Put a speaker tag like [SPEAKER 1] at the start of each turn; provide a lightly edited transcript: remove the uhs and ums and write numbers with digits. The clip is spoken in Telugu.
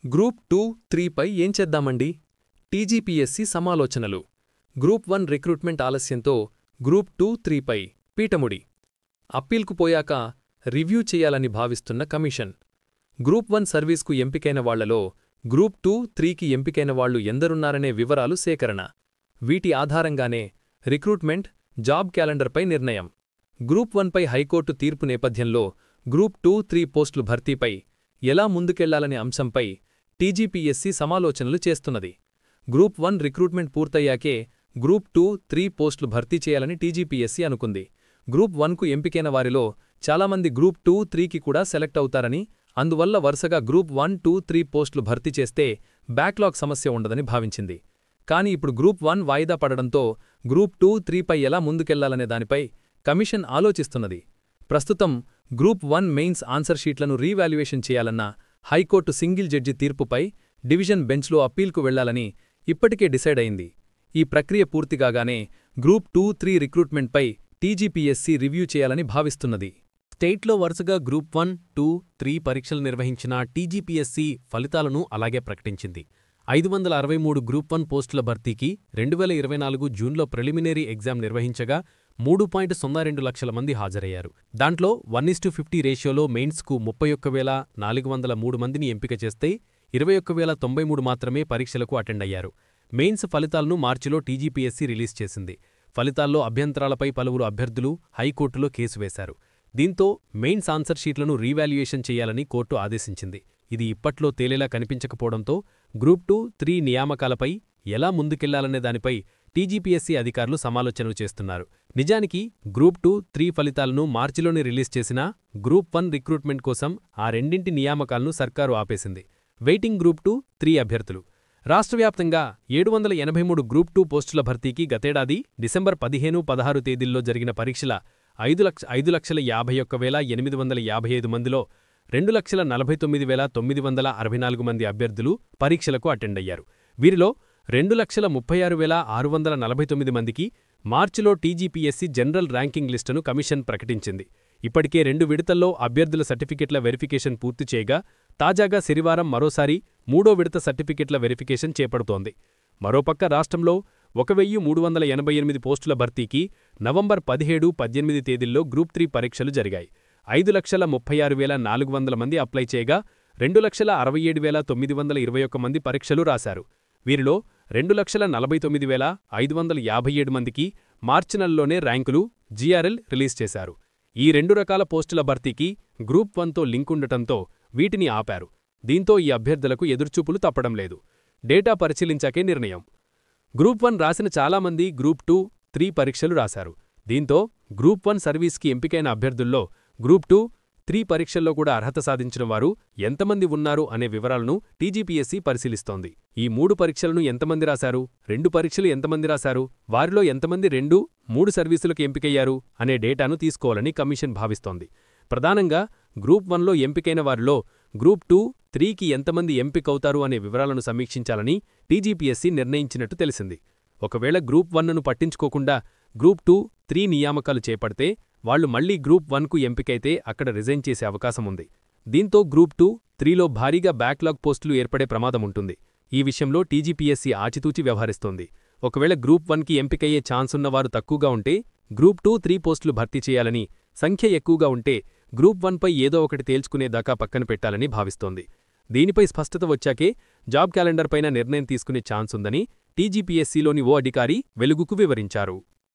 [SPEAKER 1] గ్రూప్ 2, 3 పై ఏం చేద్దామండి? టీజీపీఎస్సీ సమాలోచనలు. గ్రూప్ 1 రిక్రూట్మెంట్ ఆలస్యంతో గ్రూప్ 2, 3 పై పీటముడి. అప్పీల్కు పోయాక రివ్యూ చేయాలని భావిస్తున్న కమిషన్. గ్రూప్ 1 సర్వీస్కు ఎంపికైన వాళ్లలో గ్రూప్ 2, 3కి ఎంపికైన వాళ్లు ఎందరున్నారనే వివరాలు సేకరణ. వీటి ఆధారంగానే రిక్రూట్మెంట్, జాబ్ క్యాలెండర్పై నిర్ణయం. గ్రూప్ 1 పై హైకోర్టు తీర్పు నేపథ్యంలో గ్రూప్ 2, 3 పోస్టులు భర్తీపై ఎలా ముందుకెళ్లాలనే అంశంపై టీజీపీఎస్సీ సమాలోచనలు చేస్తున్నది. గ్రూప్ 1 రిక్రూట్మెంట్ పూర్తయ్యాకే గ్రూప్ 2, 3 పోస్టులు భర్తీ చేయాలని టీజీపీఎస్సీ అనుకుంది. గ్రూప్ 1కు ఎంపికైన వారిలో చాలామంది గ్రూప్ 2, 3కి కూడా సెలెక్ట్ అవుతారని, అందువల్ల వరుసగా గ్రూప్ 1, 2, 3 పోస్టులు భర్తీ చేస్తే బ్యాక్లాగ్ సమస్య ఉండదని భావించింది. కానీ ఇప్పుడు గ్రూప్ 1 వాయిదా పడడంతో గ్రూప్ 2, 3 పై ఎలా ముందుకెళ్లాలనే దానిపై కమిషన్ ఆలోచిస్తున్నది. ప్రస్తుతం గ్రూప్ 1 మెయిన్స్ ఆన్సర్ షీట్లను రీవాల్యుయేషన్ చేయాలన్న హైకోర్టు సింగిల్ జడ్జి తీర్పుపై డివిజన్ బెంచ్లో అప్పీల్కు వెళ్లాలని ఇప్పటికే డిసైడ్ అయింది. ఈ ప్రక్రియ పూర్తిగాగానే గ్రూప్ 2, 3 రిక్రూట్మెంట్పై టీజీపీఎస్సీ రివ్యూ చేయాలని భావిస్తున్నది.
[SPEAKER 2] స్టేట్లో వరుసగా గ్రూప్ 1, 2, 3 పరీక్షలు నిర్వహించిన టీజీపీఎస్సీ ఫలితాలను అలాగే ప్రకటించింది. 563 గ్రూప్ 1 పోస్టుల భర్తీకి 2024 జూన్లో ప్రిలిమినరీ ఎగ్జామ్ నిర్వహించగా 3.02 లక్షల మంది హాజరయ్యారు. దాంట్లో 1:50 రేషియోలో మెయిన్స్కు 31,403 మందిని ఎంపిక చేస్తే 21,093 మాత్రమే పరీక్షలకు అటెండ్ అయ్యారు. మెయిన్స్ ఫలితాలను మార్చిలో టీజీపీఎస్సీ రిలీజ్ చేసింది. ఫలితాల్లో అభ్యంతరాలపై పలువురు అభ్యర్థులు హైకోర్టులో కేసు వేశారు. దీంతో మెయిన్స్ ఆన్సర్ షీట్లను రీవాల్యుయేషన్ చేయాలని కోర్టు ఆదేశించింది. ఇది ఇప్పట్లో తేలేలా కనిపించకపోవడంతో గ్రూప్ 2, 3 నియామకాలపై ఎలా ముందుకెళ్లాలనే దానిపై టీజీపీఎస్సీ అధికారులు సమాలోచనలు చేస్తున్నారు. నిజానికి గ్రూప్ 2, 3 ఫలితాలను మార్చిలోనే రిలీజ్ చేసినా గ్రూప్ 1 రిక్రూట్మెంట్ కోసం ఆ రెండింటి నియామకాలను సర్కారు ఆపేసింది. వెయిటింగ్ గ్రూప్ 2, 3 అభ్యర్థులు. రాష్ట్రవ్యాప్తంగా 783 గ్రూప్ 2 పోస్టుల భర్తీకి గతేడాది డిసెంబర్ 15, 16 తేదీల్లో జరిగిన పరీక్షల 5,51,855 మందిలో 2,49,964 మంది అభ్యర్థులు పరీక్షలకు అటెండయ్యారు. వీరిలో 2,36,649 మందికి మార్చిలో టీజీపీఎస్సీ జనరల్ ర్యాంకింగ్ లిస్టును కమిషన్ ప్రకటించింది. ఇప్పటికే 2 విడతల్లో అభ్యర్థుల సర్టిఫికెట్ల వెరిఫికేషన్ పూర్తి చేయగా తాజాగా శనివారం మరోసారి 3వ విడత సర్టిఫికెట్ల వెరిఫికేషన్ చేపడుతోంది. మరోపక్క రాష్ట్రంలో 1,388 పోస్టుల భర్తీకి నవంబర్ 17, 18 తేదీల్లో గ్రూప్ 3 పరీక్షలు జరిగాయి. 5,36,400 మంది అప్లై చేయగా 2,67,921 మంది పరీక్షలు రాశారు. వీరిలో 2,49,557 మందికి మార్చి నెలలోనే ర్యాంకులు, జీఆర్ఎల్ రిలీజ్ చేశారు. ఈ 2 రకాల పోస్టుల భర్తీకి గ్రూప్ 1తో లింకుండటంతో వీటిని ఆపారు. దీంతో ఈ అభ్యర్థులకు ఎదుర్చూపులు తప్పడం లేదు. డేటా పరిశీలించాకే నిర్ణయం. గ్రూప్ 1 రాసిన చాలామంది గ్రూప్ 2, 3 పరీక్షలు రాశారు. దీంతో గ్రూప్ 1 సర్వీస్కి ఎంపికైన అభ్యర్థుల్లో గ్రూప్ 2, 3 పరీక్షల్లో కూడా అర్హత సాధించిన వారు ఎంతమంది ఉన్నారు అనే వివరాలను టీజీపీఎస్సీ పరిశీలిస్తోంది. ఈ 3 పరీక్షలను ఎంతమంది రాశారు, 2 పరీక్షలు ఎంతమంది రాశారు, వారిలో ఎంతమంది 2, 3 సర్వీసులకు ఎంపికయ్యారు అనే డేటాను తీసుకోవాలని కమిషన్ భావిస్తోంది. ప్రధానంగా గ్రూప్ 1లో ఎంపికైన వారిలో గ్రూప్ 2, 3కి ఎంతమంది ఎంపికవుతారు అనే వివరాలను సమీక్షించాలని టీజీపీఎస్సీ నిర్ణయించినట్టు తెలిసింది. ఒకవేళ గ్రూప్ 1ను పట్టించుకోకుండా గ్రూప్ 2, 3 నియామకాలు చేపడితే వాళ్లు మళ్లీ గ్రూప్ 1కు ఎంపికైతే అక్కడ రిజైన్ చేసే అవకాశముంది. దీంతో గ్రూప్ 2, 3లో భారీగా బ్యాక్లాగ్ పోస్టులు ఏర్పడే ప్రమాదముంటుంది. ఈ విషయంలో టీజీపీఎస్సీ ఆచితూచి వ్యవహరిస్తోంది. ఒకవేళ గ్రూప్ 1కి ఎంపికయ్యే ఛాన్సున్నవారు తక్కువగా ఉంటే గ్రూప్ 2, 3 పోస్టులు భర్తీ చేయాలని, సంఖ్య ఎక్కువగా ఉంటే గ్రూప్ 1పై ఏదో ఒకటి తేల్చుకునేదాకా పక్కన పెట్టాలని భావిస్తోంది. దీనిపై స్పష్టత వచ్చాకే జాబ్ క్యాలెండర్పైన నిర్ణయం తీసుకునే ఛాన్సుందని టీజీపీఎస్సీలోని ఓ అధికారి వెలుగుకు వివరించారు.